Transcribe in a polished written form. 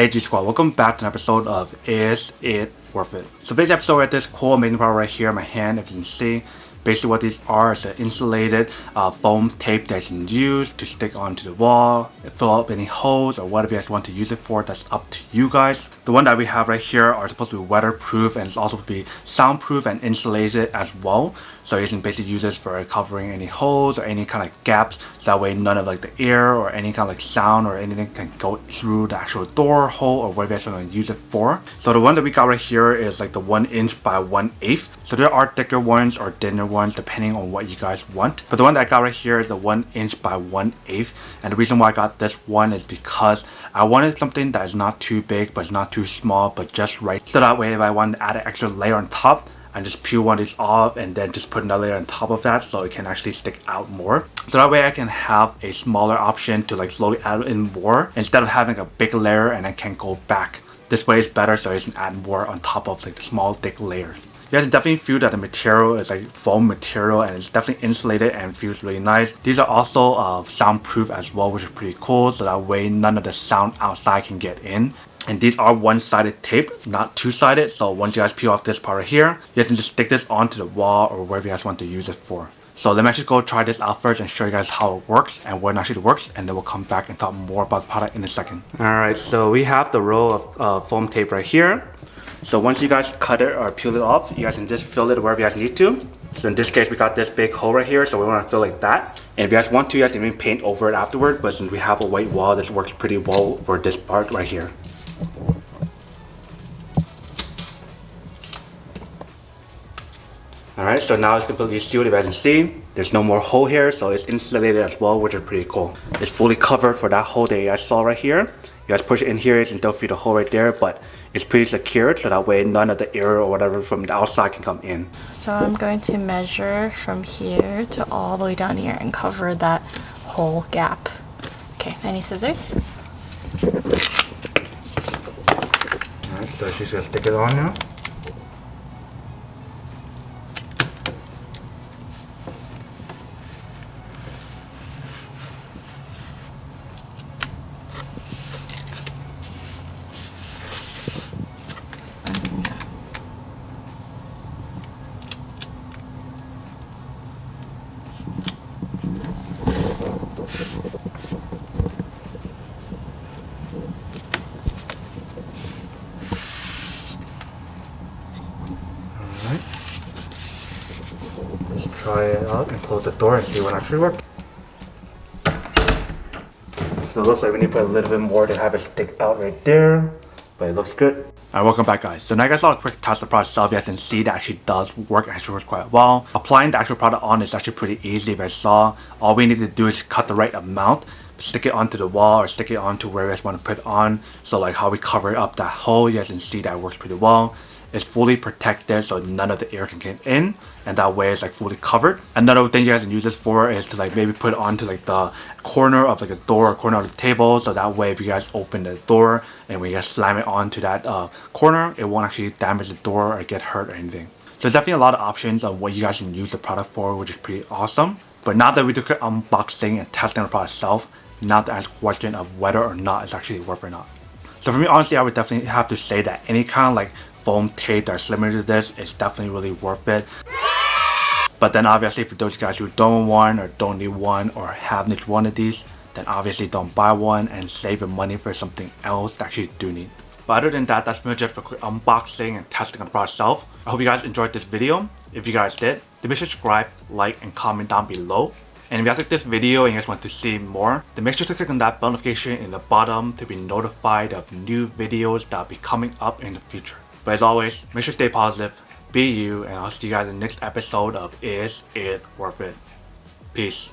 Hey G Squad, welcome back to an episode of Is It Worth It? So today's episode, we have this cool amazing product right here in my hand. If you can see, basically what these are is an insulated foam tape that you can use to stick onto the wall, fill up any holes or whatever you guys want to use it for. That's up to you guys. The one that we have right here are supposed to be weatherproof and it's also supposed to be soundproof and insulated as well. So you can basically use this for covering any holes or any kind of gaps, so that way none of like the air or any kind of like sound or anything can go through the actual door hole or whatever you guys want to use it for. So the one that we got right here is like the 1 inch by 1/8. So there are thicker ones or thinner ones depending on what you guys want. But the one that I got right here is the 1 inch by 1/8. And the reason why I got this one is because I wanted something that is not too big but it's not too small but just right. So that way if I want to add an extra layer on top, and just peel one of these off and then just put another layer on top of that so it can actually stick out more. So that way I can have a smaller option to like slowly add in more instead of having a big layer and I can go back. This way is better so I can add more on top of like the small thick layers. You guys definitely feel that the material is like foam material and it's definitely insulated and feels really nice. These are also soundproof as well, which is pretty cool, so that way none of the sound outside can get in. And these are one-sided tape, not two-sided, so once you guys peel off this part right here, you guys can just stick this onto the wall or wherever you guys want to use it for. So let me actually go try this out first and show you guys how it works and when it actually works, and then we'll come back and talk more about the product in a second. Alright, so we have the roll of foam tape right here. So once you guys cut it or peel it off, you guys can just fill it wherever you guys need to. So in this case, we got this big hole right here, so we want to fill like that. And if you guys want to, you guys can even paint over it afterward, but since we have a white wall, this works pretty well for this part right here. Alright, so now it's completely sealed. If you guys can see, there's no more hole here, so it's insulated as well, which is pretty cool. It's fully covered for that hole that you guys saw right here. You guys push it in here, you can still feel the hole right there, but it's pretty secured, so that way none of the air or whatever from the outside can come in. So I'm going to measure from here to all the way down here and cover that whole gap. Okay, any scissors? Alright, so she's gonna stick it on now. Try it out and close the door and see what actually works. So it looks like we need to put a little bit more to have it stick out right there, but it looks good. Alright, welcome back guys. So now you guys saw a quick test of the product itself. You guys can see that actually does work, actually works quite well. Applying the actual product on is actually pretty easy. If you guys saw, all we need to do is cut the right amount, stick it onto the wall or stick it onto where you guys want to put it on. So like how we cover up that hole, you guys can see that it works pretty well. It's fully protected so none of the air can get in, and that way it's like fully covered. Another thing you guys can use this for is to like maybe put it onto like the corner of like a door or corner of the table, so that way if you guys open the door and when you guys slam it onto that corner, it won't actually damage the door or get hurt or anything. So there's definitely a lot of options on what you guys can use the product for, which is pretty awesome. But now that we took an unboxing and testing the product itself, now to ask the question of whether or not it's actually worth it or not. So for me, honestly, I would definitely have to say that any kind of like foam tape that's similar to this is definitely really worth it. But then obviously for those guys who don't want or don't need one or have need one of these, then obviously don't buy one and save your money for something else that you do need. But other than that, that's pretty much it for quick unboxing and testing on the product itself. I hope you guys enjoyed this video. If you guys did, then make sure to subscribe, like, and comment down below. And if you guys like this video and you guys want to see more, then make sure to click on that bell notification in the bottom to be notified of new videos that will be coming up in the future. But as always, make sure to stay positive, be you, and I'll see you guys in the next episode of Is It Worth It? Peace.